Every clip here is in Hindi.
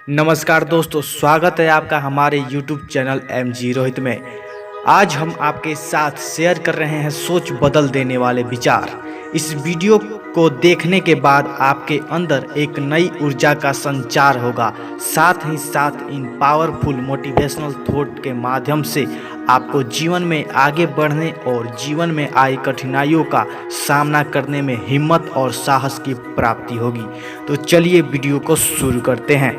नमस्कार दोस्तों, स्वागत है आपका हमारे YouTube चैनल MG रोहित में। आज हम आपके साथ शेयर कर रहे हैं सोच बदल देने वाले विचार। इस वीडियो को देखने के बाद आपके अंदर एक नई ऊर्जा का संचार होगा। साथ ही साथ इन पावरफुल मोटिवेशनल थॉट के माध्यम से आपको जीवन में आगे बढ़ने और जीवन में आई कठिनाइयों का सामना करने में हिम्मत और साहस की प्राप्ति होगी। तो चलिए वीडियो को शुरू करते हैं।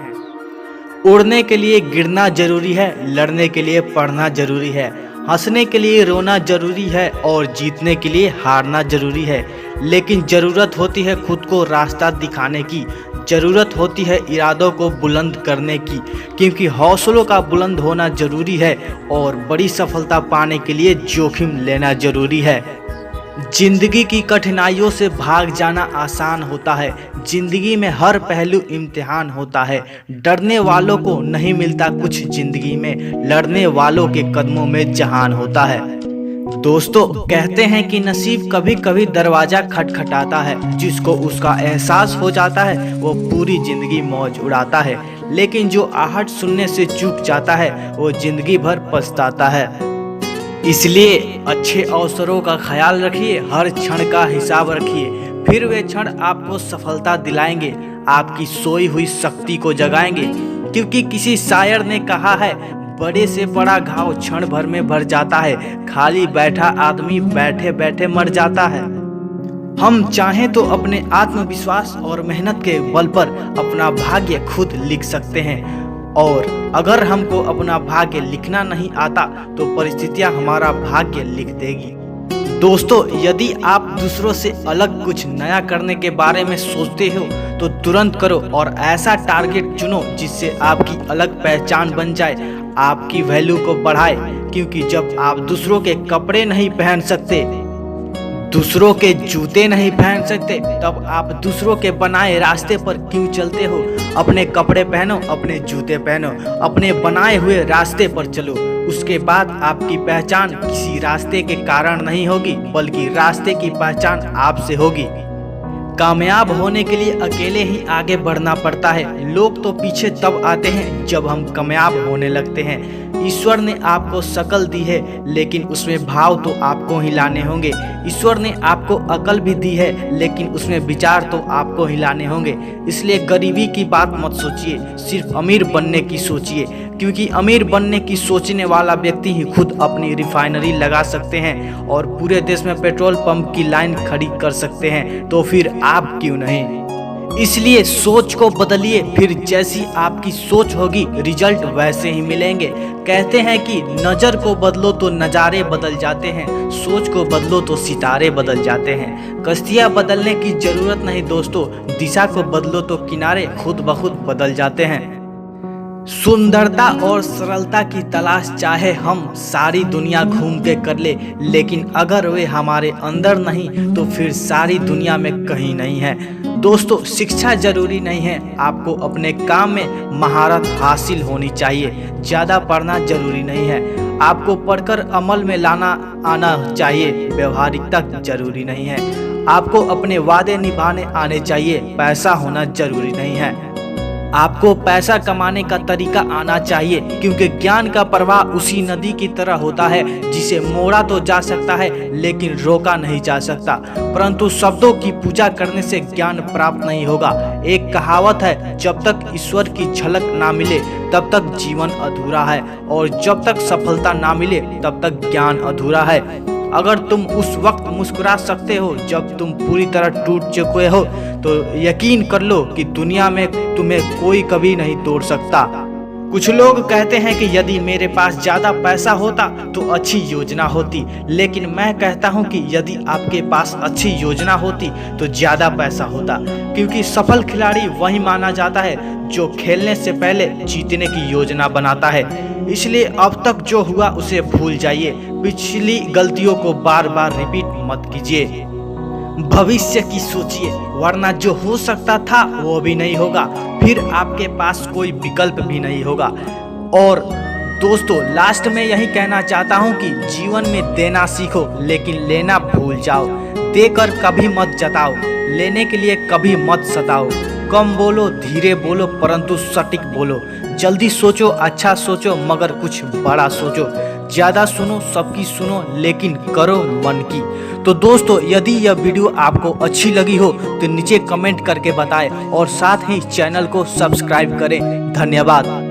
उड़ने के लिए गिरना जरूरी है, लड़ने के लिए पढ़ना जरूरी है, हंसने के लिए रोना जरूरी है और जीतने के लिए हारना जरूरी है। लेकिन ज़रूरत होती है खुद को रास्ता दिखाने की, ज़रूरत होती है इरादों को बुलंद करने की, क्योंकि हौसलों का बुलंद होना जरूरी है और बड़ी सफलता पाने के लिए जोखिम लेना जरूरी है। जिंदगी की कठिनाइयों से भाग जाना आसान होता है। जिंदगी में हर पहलू इम्तिहान होता है। डरने वालों को नहीं मिलता कुछ जिंदगी में, लड़ने वालों के कदमों में जहान होता है। दोस्तों, कहते हैं कि नसीब कभी कभी दरवाजा खटखटाता है। जिसको उसका एहसास हो जाता है वो पूरी जिंदगी मौज उड़ाता है, लेकिन जो आहट सुनने से चूक जाता है वो जिंदगी भर पछताता है। इसलिए अच्छे अवसरों का ख्याल रखिए, हर क्षण का हिसाब रखिए, फिर वे क्षण आपको सफलता दिलाएंगे, आपकी सोई हुई शक्ति को जगाएंगे। क्योंकि किसी शायर ने कहा है, बड़े से बड़ा घाव क्षण भर में भर जाता है, खाली बैठा आदमी बैठे बैठे मर जाता है। हम चाहें तो अपने आत्मविश्वास और मेहनत के बल पर अपना भाग्य खुद लिख सकते हैं, और अगर हमको अपना भाग्य लिखना नहीं आता तो परिस्थितियां हमारा भाग्य लिख देगी। दोस्तों, यदि आप दूसरों से अलग कुछ नया करने के बारे में सोचते हो तो तुरंत करो और ऐसा टारगेट चुनो जिससे आपकी अलग पहचान बन जाए, आपकी वैल्यू को बढ़ाए। क्योंकि जब आप दूसरों के कपड़े नहीं पहन सकते, दूसरों के जूते नहीं पहन सकते, तब आप दूसरों के बनाए रास्ते पर क्यों चलते हो? अपने कपड़े पहनो, अपने जूते पहनो, अपने बनाए हुए रास्ते पर चलो। उसके बाद आपकी पहचान किसी रास्ते के कारण नहीं होगी, बल्कि रास्ते की पहचान आपसे होगी। कामयाब होने के लिए अकेले ही आगे बढ़ना पड़ता है। लोग तो पीछे तब आते हैं जब हम कामयाब होने लगते हैं। ईश्वर ने आपको शकल दी है, लेकिन उसमें भाव तो आपको ही लाने होंगे। ईश्वर ने आपको अकल भी दी है, लेकिन उसमें विचार तो आपको ही लाने होंगे। इसलिए गरीबी की बात मत सोचिए, सिर्फ अमीर बनने की सोचिए। क्योंकि अमीर बनने की सोचने वाला व्यक्ति ही खुद अपनी रिफाइनरी लगा सकते हैं और पूरे देश में पेट्रोल पंप की लाइन खड़ी कर सकते हैं, तो फिर आप क्यों नहीं? इसलिए सोच को बदलिए, फिर जैसी आपकी सोच होगी रिजल्ट वैसे ही मिलेंगे। कहते हैं कि नज़र को बदलो तो नज़ारे बदल जाते हैं, सोच को बदलो तो सितारे बदल जाते हैं। कश्तियाँ बदलने की जरूरत नहीं दोस्तों, दिशा को बदलो तो किनारे खुद ब खुद बदल जाते हैं। सुंदरता और सरलता की तलाश चाहे हम सारी दुनिया घूम के कर ले, लेकिन अगर वे हमारे अंदर नहीं तो फिर सारी दुनिया में कहीं नहीं है। दोस्तों, शिक्षा जरूरी नहीं है, आपको अपने काम में महारत हासिल होनी चाहिए। ज़्यादा पढ़ना जरूरी नहीं है, आपको पढ़कर अमल में लाना आना चाहिए। व्यवहारिकता जरूरी नहीं है, आपको अपने वादे निभाने आने चाहिए। पैसा होना जरूरी नहीं है, आपको पैसा कमाने का तरीका आना चाहिए। क्योंकि ज्ञान का प्रवाह उसी नदी की तरह होता है जिसे मोड़ा तो जा सकता है लेकिन रोका नहीं जा सकता। परंतु शब्दों की पूजा करने से ज्ञान प्राप्त नहीं होगा। एक कहावत है, जब तक ईश्वर की झलक ना मिले तब तक जीवन अधूरा है, और जब तक सफलता ना मिले तब तक ज्ञान अधूरा है। अगर तुम उस वक्त मुस्कुरा सकते हो जब तुम पूरी तरह टूट चुके हो, तो यकीन कर लो कि दुनिया में तुम्हें कोई कभी नहीं तोड़ सकता। कुछ लोग कहते हैं कि यदि मेरे पास ज़्यादा पैसा होता तो अच्छी योजना होती, लेकिन मैं कहता हूं कि यदि आपके पास अच्छी योजना होती तो ज़्यादा पैसा होता। क्योंकि सफल खिलाड़ी वही माना जाता है जो खेलने से पहले जीतने की योजना बनाता है। इसलिए अब तक जो हुआ उसे भूल जाइए, पिछली गलतियों को बार बार रिपीट मत कीजिए। भविष्य की सोचिए, वरना जो हो सकता था वो भी नहीं होगा, फिर आपके पास कोई विकल्प भी नहीं होगा। और दोस्तों, लास्ट में यही कहना चाहता हूँ कि जीवन में देना सीखो, लेकिन लेना भूल जाओ। देकर कभी मत जताओ, लेने के लिए कभी मत सताओ। कम बोलो, धीरे बोलो, परंतु सटीक बोलो। जल्दी सोचो, अच्छा सोचो, मगर कुछ बड़ा सोचो। ज़्यादा सुनो, सबकी सुनो, लेकिन करो मन की। तो दोस्तों, यदि यह वीडियो आपको अच्छी लगी हो तो नीचे कमेंट करके बताएं और साथ ही चैनल को सब्सक्राइब करें। धन्यवाद।